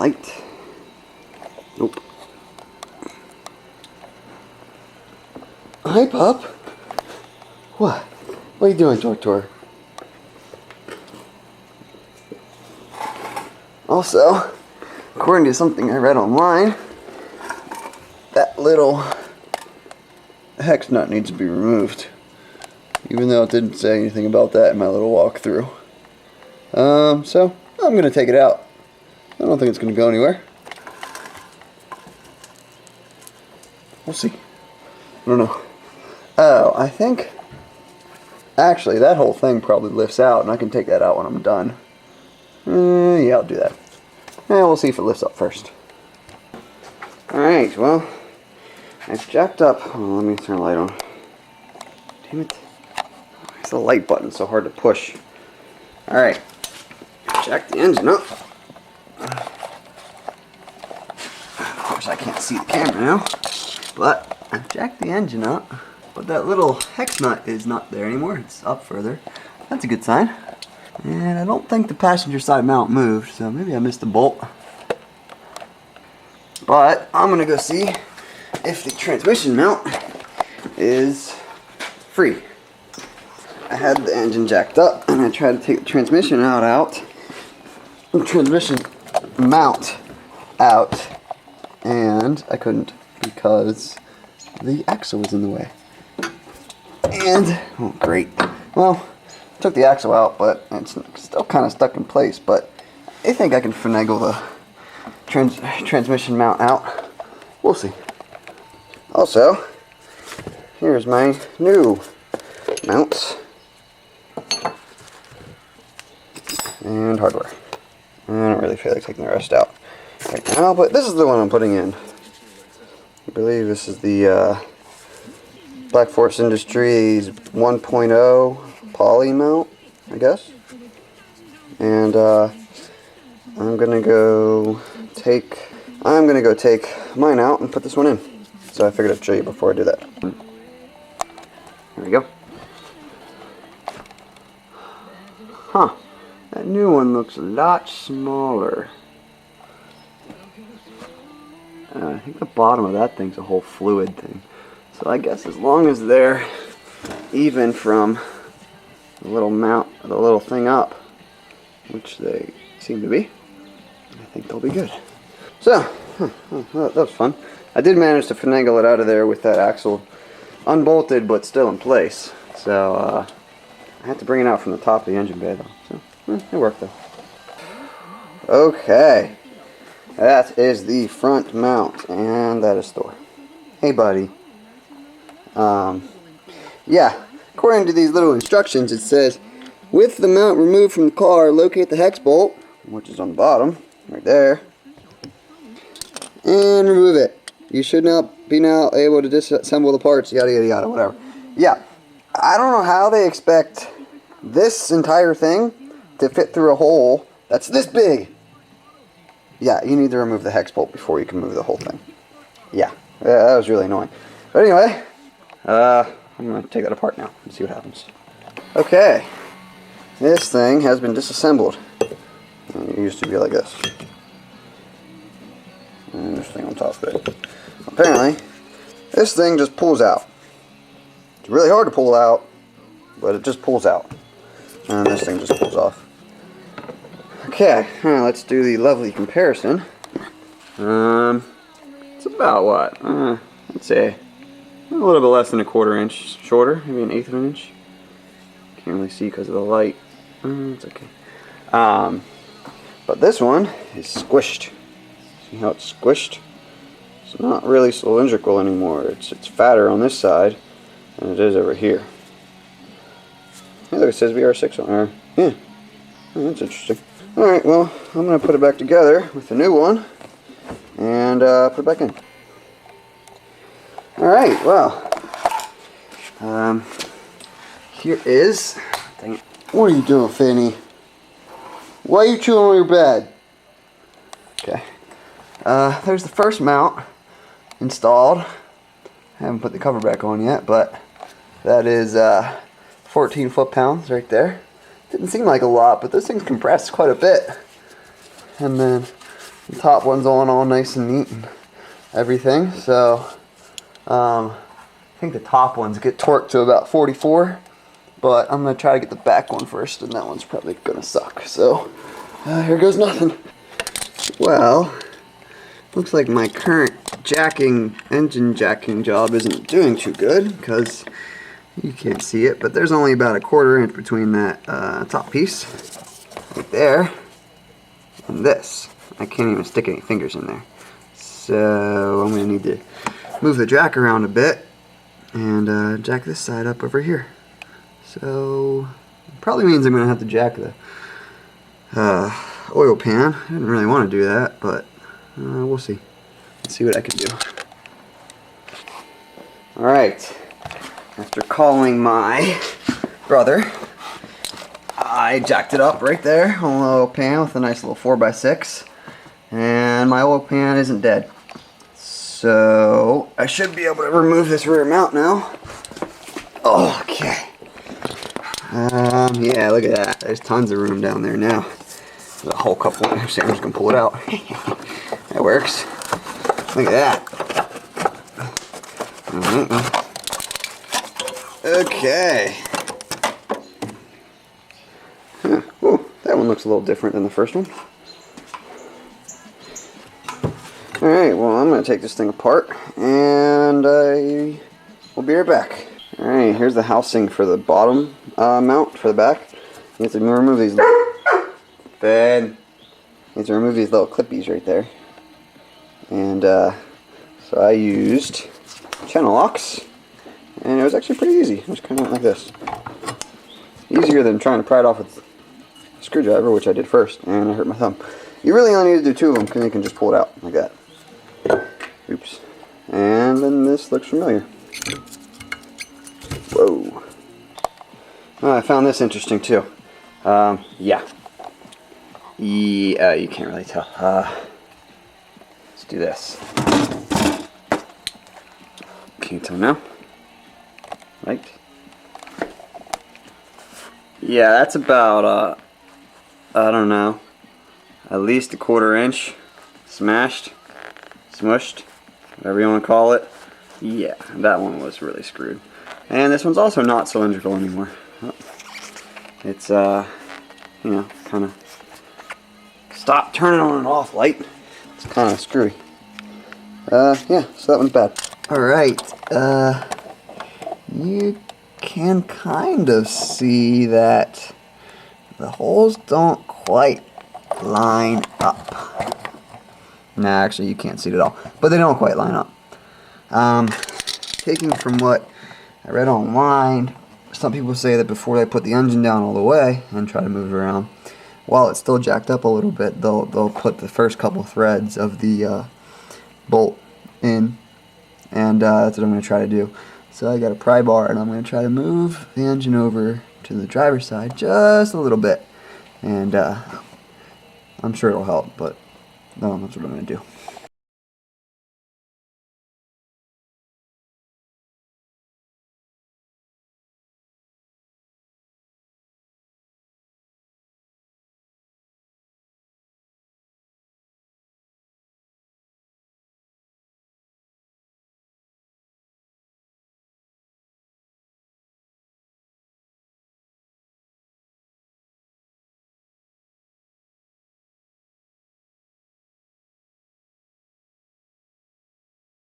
light. Nope. Hi, pup. What? What are you doing, Tortor? Also, according to something I read online, that little hex nut needs to be removed. Even though it didn't say anything about that in my little walkthrough. So I'm gonna take it out. I don't think it's gonna go anywhere. We'll see. I don't know. Oh, I think actually that whole thing probably lifts out, and I can take that out when I'm done. Yeah, I'll do that. And we'll see if it lifts up first. Alright, well, I've jacked up. Oh, let me turn the light on. Damn it. It's the light button, so hard to push. Alright, jack the engine up. Of course, I can't see the camera now, but I've jacked the engine up. But that little hex nut is not there anymore. It's up further. That's a good sign. And I don't think the passenger side mount moved, so maybe I missed a bolt. But I'm going to go see if the transmission mount is free. I had the engine jacked up, and I tried to take the transmission out, the transmission mount out, and I couldn't because the axle was in the way. And, oh great, well, took the axle out, but it's still kind of stuck in place, but I think I can finagle the transmission mount out. We'll see. Also, here's my new mounts and hardware. I don't really feel like taking the rest out right now, but this is the one I'm putting in. I believe this is the Black Force Industries 1.0 poly mount, I guess. And I'm gonna go take mine out and put this one in. So I figured I'd show you before I do that. Here we go. Huh. That new one looks a lot smaller. I think the bottom of that thing's a whole fluid thing. So I guess as long as they're even from the little mount, the little thing up, which they seem to be, I think they'll be good. So, that was fun. I did manage to finagle it out of there with that axle unbolted but still in place. So I had to bring it out from the top of the engine bay though. So it worked though. Okay, that is the front mount, and that is Thor. Hey buddy. Yeah, according to these little instructions, it says, with the mount removed from the car, locate the hex bolt, which is on the bottom, right there, and remove it. You should be now able to disassemble the parts, yada yada yada, whatever. Yeah, I don't know how they expect this entire thing to fit through a hole that's this big. Yeah, you need to remove the hex bolt before you can move the whole thing. Yeah, that was really annoying. But anyway, I'm going to take that apart now and see what happens. Okay, this thing has been disassembled. It used to be like this. And this thing on top of it. Apparently, this thing just pulls out. It's really hard to pull out, but it just pulls out. And this thing just pulls off. Okay, let's do the lovely comparison. It's about what? Let's say a little bit less than a 1/4 inch shorter, maybe an 1/8 of an inch. Can't really see because of the light. It's okay. But this one is squished. See how it's squished? It's not really cylindrical anymore. It's fatter on this side than it is over here. Hey, look, it says VR6 on there. Yeah, oh, that's interesting. Alright, well, I'm going to put it back together with the new one and put it back in. Alright, well, here is, dang it. What are you doing, Finny? Why are you chewing on your bed? Okay, there's the first mount installed. I haven't put the cover back on yet, but that is 14 foot-pounds right there. Didn't seem like a lot, but this thing's compressed quite a bit. And then The top one's all nice and neat and everything. So I think the top ones get torqued to about 44, but I'm gonna try to get the back one first, and that one's probably gonna suck. So here goes nothing. Well, looks like my current engine jacking job isn't doing too good, because you can't see it, but there's only about a 1/4 inch between that top piece right there and this. I can't even stick any fingers in there. So I'm going to need to move the jack around a bit and jack this side up over here. So it probably means I'm going to have to jack the oil pan. I didn't really want to do that, but we'll see. Let's see what I can do. Alright, after calling my brother, I jacked it up right there on the oil pan with a nice little 4x6, and my oil pan isn't dead. So I should be able to remove this rear mount now. Okay. Yeah, look at that. There's tons of room down there now. There's a whole couple. Actually, I'm just gonna pull it out. That works. Look at that. Okay. Huh. Ooh, that one looks a little different than the first one. Alright, well, I'm going to take this thing apart, and I will be right back. Alright, here's the housing for the bottom mount for the back. You have to remove these little clippies right there. And so I used channel locks, and it was actually pretty easy. It just kind of went like this. Easier than trying to pry it off with a screwdriver, which I did first, and I hurt my thumb. You really only need to do 2 of them, because you can just pull it out like that. Oops. And then this looks familiar. Whoa. Oh, I found this interesting too. Yeah. You can't really tell. Let's do this. Can you tell now? Right? Yeah, that's about, I don't know, at least a 1/4 inch smashed, smushed, whatever you want to call it. Yeah, that one was really screwed. And this one's also not cylindrical anymore. It's, you know, kind of stop turning on and off light. It's kind of screwy. Yeah, so that one's bad. Alright, you can kind of see that the holes don't quite line up. Nah, actually you can't see it at all, but they don't quite line up. Taking from what I read online, some people say that before they put the engine down all the way and try to move it around, while it's still jacked up a little bit, they'll put the first couple threads of the bolt in, and that's what I'm going to try to do. So I got a pry bar, and I'm going to try to move the engine over to the driver's side just a little bit, and I'm sure it'll help, but no, that's what I'm going to do.